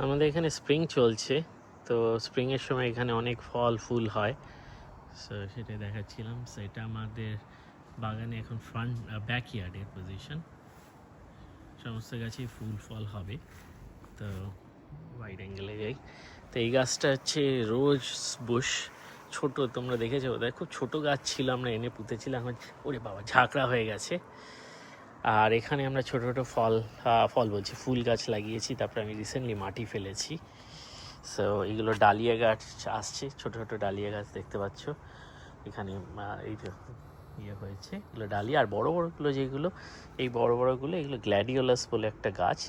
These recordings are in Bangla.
আমাদের এখানে স্প্রিং চলছে, তো স্প্রিংয়ের সময় এখানে অনেক ফল ফুল হয়। সো সেটা দেখাচ্ছিলাম। সো এটা আমাদের বাগানে এখন ফ্রন্ট ব্যাকইয়ার্ডের পজিশন, সমস্ত গাছেই ফুল ফল হবে। তো ওয়াইড অ্যাঙ্গেলে যাই, তো এই গাছটা হচ্ছে রোজ বুশ। ছোট, তোমরা দেখেছো বোধহয়, খুব ছোট গাছ ছিল, আমরা এনে পুঁতেছিলাম, এখন ওরে বাবা ঝাঁকড়া হয়ে গেছে। আর এখানে আমরা ছোট ছোট ফল বলছি ফুল গাছ লাগিয়েছি, তারপরে আমি রিসেন্টলি মাটি ফেলেছি। সো এগুলো ডালিয়া গাছ আসছে, ছোট ছোট ডালিয়া গাছ দেখতে পাচ্ছ এখানে। এই যে ইয়ে হয়েছে, এগুলো ডালিয়া। আর বড় বড়গুলো যেগুলো, এই বড় বড়গুলো এগুলো গ্ল্যাডিওলাস বলে একটা গাছ।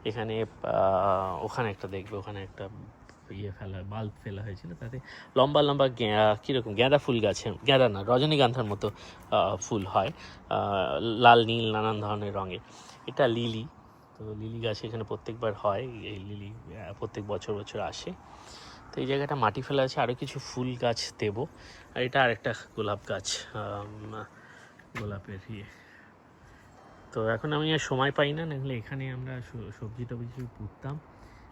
এখানে ওখানে একটা দেখবে, ওখানে একটা বাল্ব ফেলা হয়েছিল, তাতে লম্বা লম্বা কীরকম গাঁদা ফুল গাছে, গাঁদা না রজনীগন্ধার মতো ফুল হয়, লাল নীল নানান ধরনের রঙের। এটা লিলি। তো লিলি গাছ এখানে প্রত্যেকবার হয়, এই লিলি প্রত্যেক বছর বছর আসে। তো এই জায়গাটা মাটি ফেলা আছে, আরও কিছু ফুল গাছ দেব। আর এটা আরেকটা গোলাপ গাছ, গোলাপের ইয়ে। তো এখন আমি আর সময় পাই না, নাহলে এখানে আমরা সবজি টবজি পুঁততাম।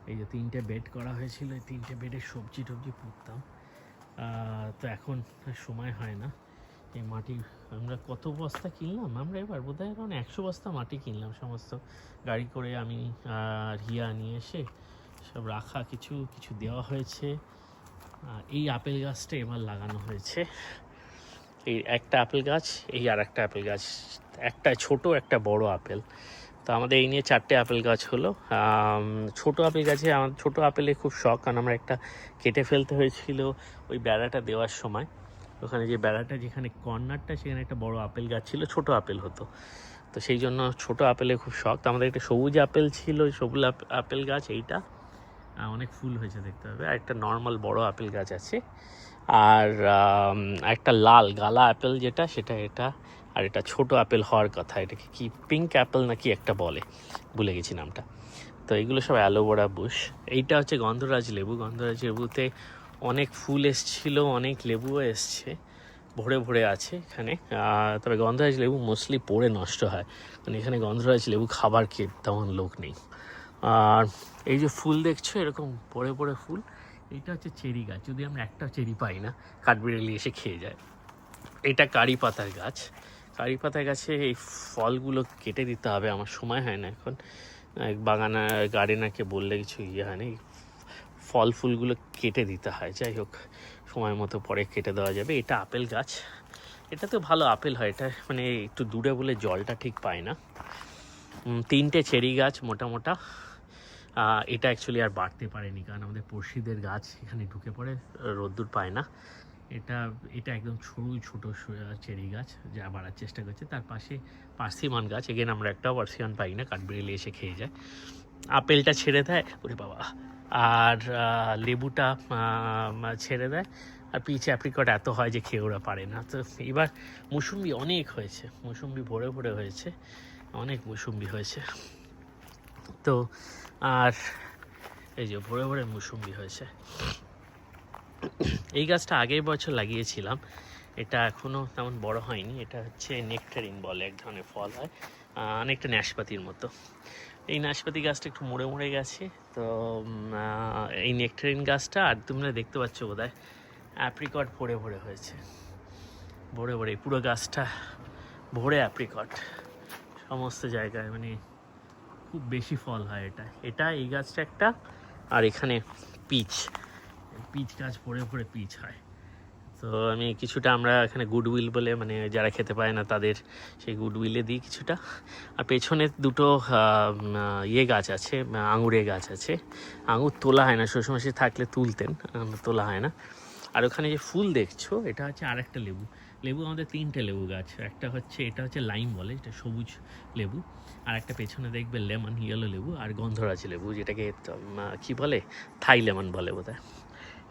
এই যে 3টে বেড করা হয়েছিল, এই 3টে বেডে সবজি টবজি পুঁততাম। তো এখন সময় হয় না। এই মাটি আমরা কত বস্তা কিনলাম, আমরা এবার বোধহয় এখন 100 বস্তা মাটি কিনলাম, সমস্ত গাড়ি করে আমি রিয়া নিয়ে এসে সব রাখা, কিছু কিছু দেওয়া হয়েছে। এই আপেল গাছটা এবার লাগানো হয়েছে, এই একটা আপেল গাছ, এই আর একটা আপেল গাছ, একটা ছোট একটা বড় আপেল। তো আমাদের এই নিয়ে 4টে আপেল গাছ হলো। ছোট আপেল গাছে আমার ছোট আপেলে খুব শখ, কারণ আমরা একটা কেটে ফেলতে হয়েছিল ওই বেড়াটা দেওয়ার সময়। ওখানে যে বেড়াটা, যেখানে কর্নারটা, সেখানে একটা বড় আপেল গাছ ছিল, ছোট আপেল হতো। তো সেই জন্য ছোট আপেলে খুব শখ। তো আমাদের একটা সবুজ আপেল ছিল, সবুজ আপেল গাছ, এইটা অনেক ফুল হয়েছে দেখতে হবে। আর একটা নর্মাল বড় আপেল গাছ আছে, আর একটা লাল গালা অ্যাপেল যেটা, সেটা এটা। আর এটা ছোট আপেল হওয়ার কথা, এটাকে কি পিঙ্ক অ্যাপেল নাকি একটা বলে, ভুলে গেছি নামটা। তো এগুলো সব অ্যালোভেরা বুশ। এইটা হচ্ছে গন্ধরাজ লেবু। গন্ধরাজ লেবুতে অনেক ফুল এসছিল, অনেক লেবুও এসছে, ভরে ভরে আছে এখানে। তবে গন্ধরাজ লেবু মোস্টলি পড়ে নষ্ট হয়, মানে এখানে গন্ধরাজ লেবু খাবার খেয়ে তেমন লোক নেই। আর এই যে ফুল দেখছো এরকম পড়ে পড়ে ফুল, এইটা হচ্ছে চেরি গাছ। যদি আমরা একটা চেরি পাই না, কাঠবিড়ালি এসে খেয়ে যায়। এটা কারি পাতার গাছ। কারি পাতার গাছে এই ফলগুলো কেটে দিতে হবে, আমার সময় হয় না এখন। বাগানা গার্ডেনারকে বললে কিছু ইয়ে হয় না, ফল ফুলগুলো কেটে দিতে হয়। যাই হোক, সময় মতো পরে কেটে দেওয়া যাবে। এটা আপেল গাছ, এটা তো ভালো আপেল হয়, এটা মানে একটু দূরে বলে জলটা ঠিক পায় না। 3টে চেরি গাছ মোটা মোটা। এটা অ্যাকচুয়ালি আর বাড়তে পারেনি, কারণ আমাদের পড়শিদের গাছ এখানে ঢুকে পড়ে, রোদ্দুর পায় না। এটা এটা একদম ছোটো চেরি গাছ, যা বাড়ার চেষ্টা করছে। তার পাশে পার্সিমান গাছ, এগেন আমরা একটাও পার্সিমান পাই না, কাঠবিড়ালি এসে খেয়ে যায়। আপেলটা ছেড়ে দেয়, ওরে বাবা। আর লেবুটা ছেড়ে দেয়। আর পিচ অ্যাপ্রিকট এত হয় যে খেয়ে ওরা পারে না। তো এবার মুসুম্বি অনেক হয়েছে, মুসুম্বি ভরে ভরে হয়েছে, অনেক মুসুম্বি হয়েছে। তো আর এই যে ভরে ভরে মুসুম্বি হয়েছে। এই গাছটা আগের বছর লাগিয়েছিলাম, এটা এখনও তেমন বড় হয়নি। এটা হচ্ছে নেকটারিন বলে, এক ধরনের ফল হয়, অনেকটা নাশপাতির মতো। এই নাশপাতি গাছটা একটু মরে মরে গেছে। তো এই নেকটারিন গাছটা, আর তোমরা দেখতে পাচ্ছ বোধহয় অ্যাপ্রিকট ভরে ভরে হয়েছে, ভরে ভরে পুরো গাছটা ভরে অ্যাপ্রিকট সমস্ত জায়গায়, মানে খুব বেশি ফল হয় এটা। এটা এই গাছটা একটা, আর এখানে পিচ গাছ ভরে ভরে পিচ হয়। তো আমি কিছুটা, আমরা এখানে গুডউইল বলে, মানে যারা খেতে পায় না তাদের সেই গুডউইলে দিই কিছুটা। আর পেছনে দুটো ইয়ে গাছ আছে, আঙুরের গাছ আছে। আঙুর তোলা হয় না, শ্বশুরমশাই থাকলে তুলতেন, তোলা হয় না। আর ওখানে যে ফুল দেখছো, এটা হচ্ছে আরেকটা লেবু। আমাদের 3টে লেবু গাছ। একটা হচ্ছে, এটা হচ্ছে লাইম বলে, এটা সবুজ লেবু। আর একটা পেছনে দেখবে লেমন, ইয়েলো লেবু। আর গন্ধরাজ লেবু, যেটাকে কি বলে, থাই লেমন বলে বোধহয়।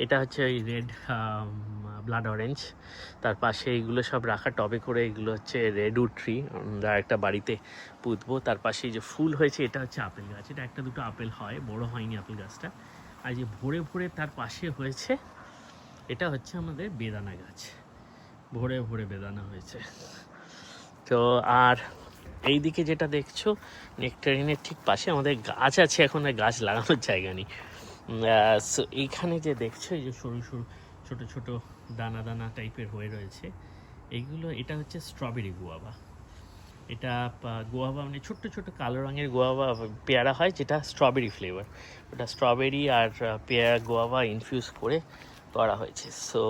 এটা হচ্ছে ওই রেড ব্লাড অরেঞ্জ। তার পাশে এইগুলো সব রাখা টবে করে, এগুলো হচ্ছে রেডউড ট্রি, আমরা একটা বাড়িতে পুঁতবো। তার পাশে যে ফুল হয়েছে, এটা হচ্ছে আপেল গাছ। এটা একটা দুটো আপেল হয়, বড় হয়নি আপেল গাছটা। আর যে ভরে ভরে তার পাশে হয়েছে, এটা হচ্ছে আমাদের বেদানা গাছ, ভরে ভরে বেদানা হয়েছে। তো আর এই দিকে যেটা দেখছো, নেকটারিনের ঠিক পাশে আমাদের গাছ আছে, এখন আর গাছ লাগানোর জায়গা নেই। সো এইখানে যে দেখছো এই যে সরু সরু ছোটো ছোটো দানা দানা টাইপের হয়ে রয়েছে এইগুলো, এটা হচ্ছে স্ট্রবেরি গুয়াভা। এটা গোয়াভা মানে ছোট্ট ছোট্ট কালো রঙের গোয়াভা পেয়ারা হয় যেটা স্ট্রবেরি ফ্লেভার, ওটা স্ট্রবেরি আর পেয়ারা গোয়াভা ইনফিউজ করে করা হয়েছে। সো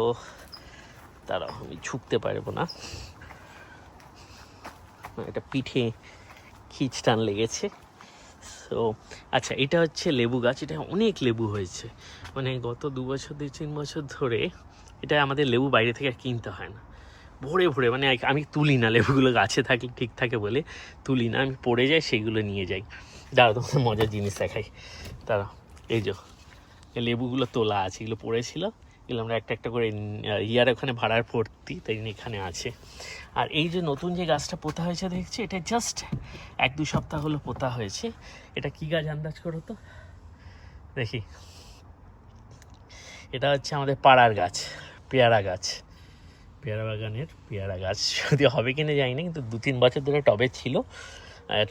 তারাও আমি ছুঁকতে পারবো না, এটা পিঠে খিচটান লেগেছে। সো আচ্ছা, এটা হচ্ছে লেবু গাছ, এটা অনেক লেবু হয়েছে, মানে গত 2 বছর 2-3 বছর ধরে এটা আমাদের লেবু বাইরে থেকে আর কিনতে হয় না, ভরে ভরে, মানে আমি তুলি না লেবুগুলো, গাছে থাকলে ঠিক থাকে বলে তুলি না, আমি পড়ে যাই সেইগুলো নিয়ে যাই। দাঁড়া তোমার মজার জিনিস দেখাই, তারা এই যে এই লেবুগুলো তোলা আছে, এগুলো পড়েছিল, এগুলো আমরা একটা একটা করে ইয়ার ওখানে ভাড়ার ভর্তি, তাই এখানে আছে। আর এই যে নতুন যে গাছটা পোতা হয়েছে দেখছি, এটা জাস্ট 1-2 সপ্তাহ হলো পোতা হয়েছে। এটা কি গাছ আন্দাজ করো তো দেখি? এটা হচ্ছে আমাদের পাড়ার গাছ, পেয়ারা গাছ, পেয়ারা বাগানের পেয়ারা গাছ। যদি হবে কিনা জানি না, কিন্তু 2-3 বছর ধরে টবে ছিল।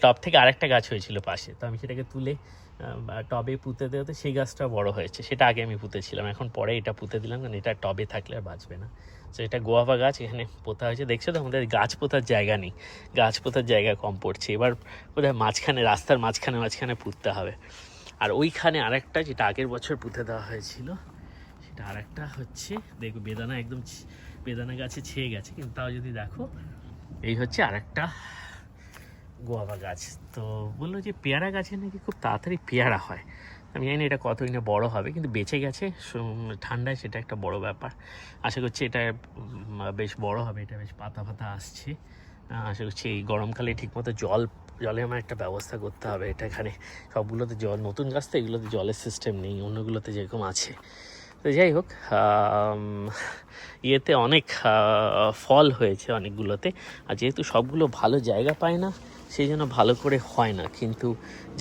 টব থেকে আরেকটা গাছ হয়েছিল পাশে, তো আমি সেটাকে তুলে টবে পুঁতে দেওয়াতে সেই গাছটা বড় হয়েছে, সেটা আগে আমি পুঁতেছিলাম, এখন পরে এটা পুঁতে দিলাম, কারণ এটা টবে থাকলে আর বাঁচবে না। তো এটা গোয়াভা গাছ এখানে পোতা হয়েছে, দেখছো তো আমাদের গাছ পোতার জায়গা নেই, গাছ পোতার জায়গা কম পড়ছে, এবার বোধহয় মাঝখানে রাস্তার মাঝখানে পুঁততে হবে। আর ওইখানে আরেকটা যেটা আগের বছর পুঁতে দেওয়া হয়েছিল, সেটা আরেকটা হচ্ছে, দেখো বেদানা একদম বেদানা গাছে ছেয়ে গেছে, কিন্তু তাও যদি দেখো এই হচ্ছে আরেকটা গোয়াভা গাছ। তো বললো যে পেয়ারা গাছে নাকি খুব তাড়াতাড়ি পেয়ারা হয়, আমি জানি না এটা কতদিন বড় হবে, কিন্তু বেঁচে গেছে ঠান্ডায়, সেটা একটা বড় ব্যাপার। আশা করছি এটা বেশ বড় হবে, এটা বেশ পাতা ফাতা আসছে, আশা করছি এই গরমকালে ঠিকমতো জলে আমার একটা ব্যবস্থা করতে হবে। এটা এখানে সবগুলোতে জল, নতুন গাছ তো, এগুলোতে জলের সিস্টেম নেই, অন্যগুলোতে যেরকম আছে। তো যাই হোক, ইয়েতে অনেক ফল হয়েছে অনেকগুলোতে, আর যেহেতু সবগুলো ভালো জায়গা পায় না, সেই জন্য ভালো করে হয় না, কিন্তু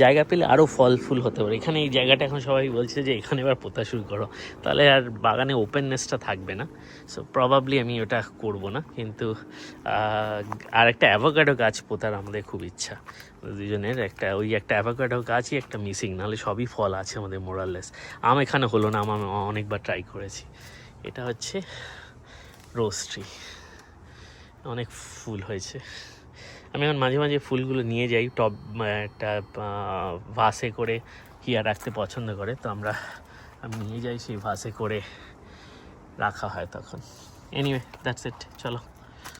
জায়গা পেলে আরও ফল ফুল হতে পারে। এখানে এই জায়গাটা এখন সবাই বলছে যে এখানে এবার পোতা শুরু করো, তাহলে আর বাগানে ওপেননেসটা থাকবে না। সো প্রবাবলি আমি ওটা করব না, কিন্তু আর একটা অ্যাভোকাডো গাছ পোতার আমাদের খুব ইচ্ছা দুজনের, একটা অ্যাভোকাডো গাছই একটা মিসিং, নাহলে সবই ফল আছে আমাদের মোরাললেস। আম এখানে হলো না, আম আমি অনেকবার ট্রাই করেছি। এটা হচ্ছে রোজ ট্রি, অনেক ফুল হয়েছে। আমি এখন মাঝে মাঝে ফুলগুলো নিয়ে যাই টব, একটা ভাসে করে, হিয়া রাখতে পছন্দ করে, তো আমি নিয়ে যাই, সেই ভাসে করে রাখা হয় তখন। এনিওয়ে দ্যাটস ইট, চলো।